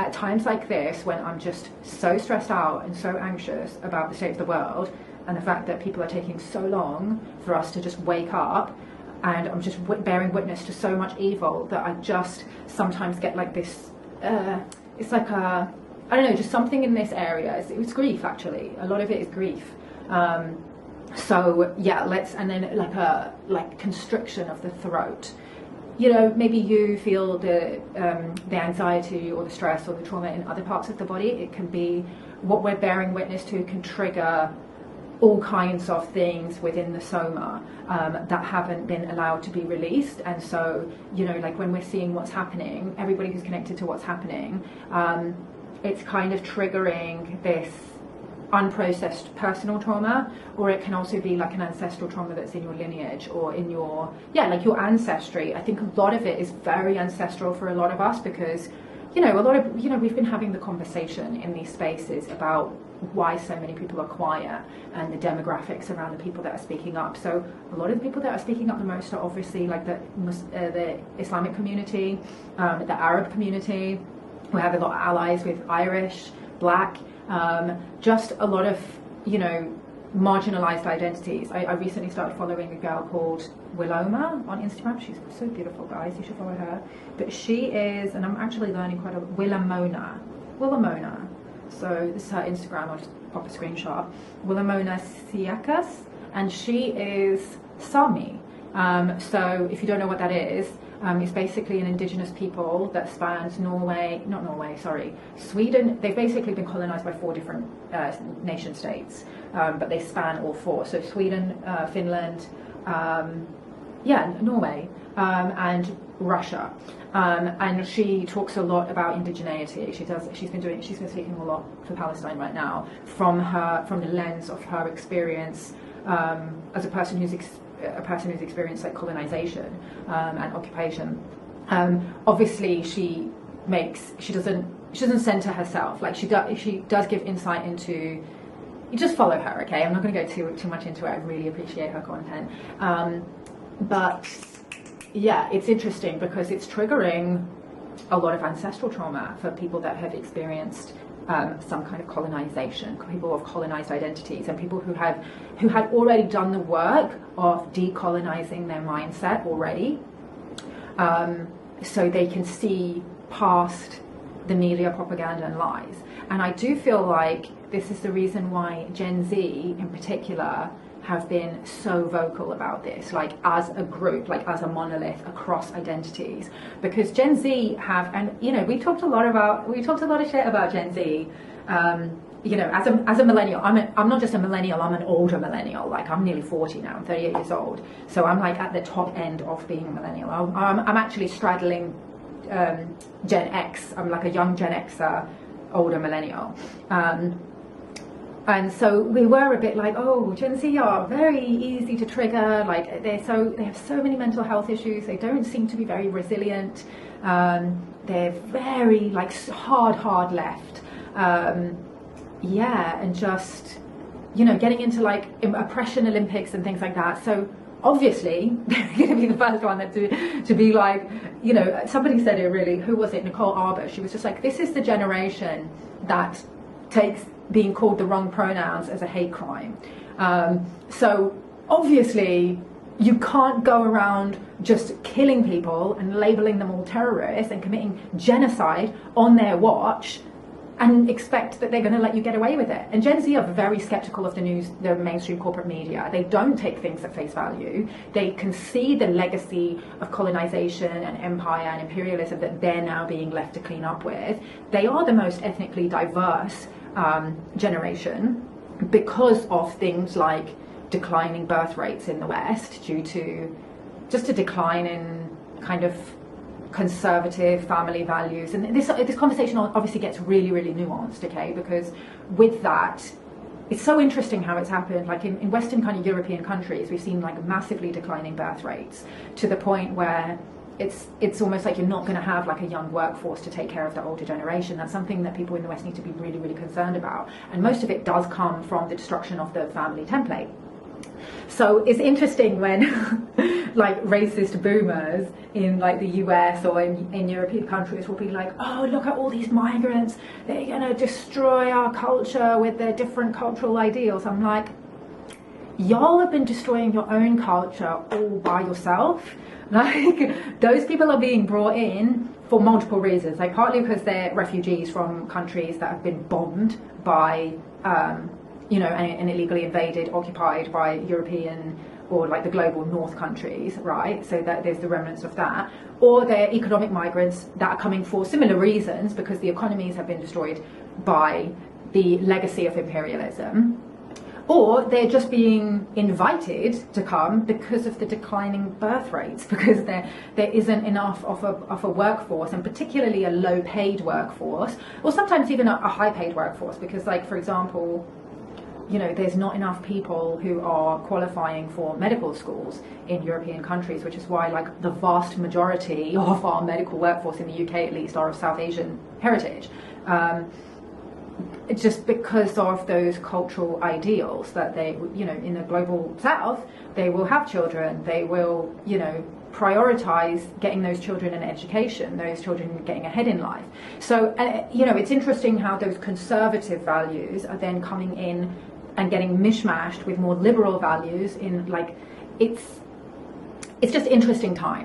at times like this, when I'm just so stressed out and so anxious about the state of the world and the fact that people are taking so long for us to just wake up, and I'm just bearing witness to so much evil, that I just sometimes get like this, it's like a, I don't know, just something in this area. It's grief, actually. A lot of it is grief. So yeah, and then like constriction of the throat. You know, maybe you feel the anxiety or the stress or the trauma in other parts of the body. It can be what we're bearing witness to can trigger all kinds of things within the soma that haven't been allowed to be released. And so, you know, like when we're seeing what's happening, everybody who's connected to what's happening, it's kind of triggering this unprocessed personal trauma, or it can also be like an ancestral trauma that's in your lineage or in your, like your ancestry. I think a lot of it is very ancestral for a lot of us, because, you know, we've been having the conversation in these spaces about why so many people are quiet and the demographics around the people that are speaking up. So a lot of the people that are speaking up the most are obviously like the Islamic community, the Arab community. We have a lot of allies with Irish, Black, just a lot of, you know, marginalized identities. I recently started following a girl called Willoma on Instagram. She's so beautiful, guys. You should follow her. But she is, and I'm actually learning quite a Willamona. So this is her Instagram. I'll just pop a screenshot. Willamona Siakas, and she is Sami. So if you don't know what that is, it's basically an indigenous people that spans Sweden. They've basically been colonized by 4 different nation states, but they span all 4. So Sweden, Finland, Norway, and Russia. And she talks a lot about indigeneity. She's been speaking a lot for Palestine right now from the lens of her experience as a person who's experienced like colonization and occupation. Obviously, she doesn't center herself. Like she does give insight into. You just follow her, okay? I'm not going to go too much into it. I really appreciate her content, but yeah, it's interesting because it's triggering a lot of ancestral trauma for people that have experienced some kind of colonization, people of colonized identities, and people who had already done the work of decolonizing their mindset already, so they can see past the media propaganda and lies. And I do feel like this is the reason why Gen Z in particular have been so vocal about this, like as a group, like as a monolith across identities, because Gen Z have, and you know, we talked a lot of shit about Gen Z. You know, as a millennial, I'm not just a millennial, I'm an older millennial. Like I'm nearly 40 now, I'm 38 years old, so I'm like at the top end of being a millennial. I'm actually straddling Gen X. I'm like a young Gen Xer, older millennial. And so we were a bit like, oh, Gen Z are very easy to trigger. Like they have so many mental health issues. They don't seem to be very resilient. They're very like hard left. And just, you know, getting into like oppression Olympics and things like that. So obviously they're going to be the first one that to be like, you know, somebody said it really. Who was it? Nicole Arbour. She was just like, this is the generation that takes being called the wrong pronouns as a hate crime. So obviously you can't go around just killing people and labeling them all terrorists and committing genocide on their watch and expect that they're going to let you get away with it. And Gen Z are very skeptical of the news, the mainstream corporate media. They don't take things at face value. They can see the legacy of colonization and empire and imperialism that they're now being left to clean up with. They are the most ethnically diverse generation because of things like declining birth rates in the West due to just a decline in kind of conservative family values. And this conversation obviously gets really nuanced, okay, because with that it's so interesting how it's happened. Like in Western kind of European countries, we've seen like massively declining birth rates to the point where it's almost like you're not going to have like a young workforce to take care of the older generation. That's something that people in the West need to be really concerned about, and most of it does come from the destruction of the family template. So it's interesting when like racist boomers in like the US or in European countries will be like, oh, look at all these migrants, they're gonna destroy our culture with their different cultural ideals. I'm like, y'all have been destroying your own culture all by yourself. Like, those people are being brought in for multiple reasons, like partly because they're refugees from countries that have been bombed by you know, and illegally invaded, occupied by European or like the global north countries, right? So that there's the remnants of that. Or they're economic migrants that are coming for similar reasons because the economies have been destroyed by the legacy of imperialism. Or they're just being invited to come because of the declining birth rates, because there isn't enough of a workforce, and particularly a low paid workforce, or sometimes even a high paid workforce, because like, for example, you know, there's not enough people who are qualifying for medical schools in European countries, which is why like the vast majority of our medical workforce in the UK at least are of South Asian heritage. Just because of those cultural ideals that they, you know, in the global South, they will have children, they will, you know, prioritize getting those children an education, those children getting ahead in life. So, you know, it's interesting how those conservative values are then coming in and getting mishmashed with more liberal values in like, it's just interesting time.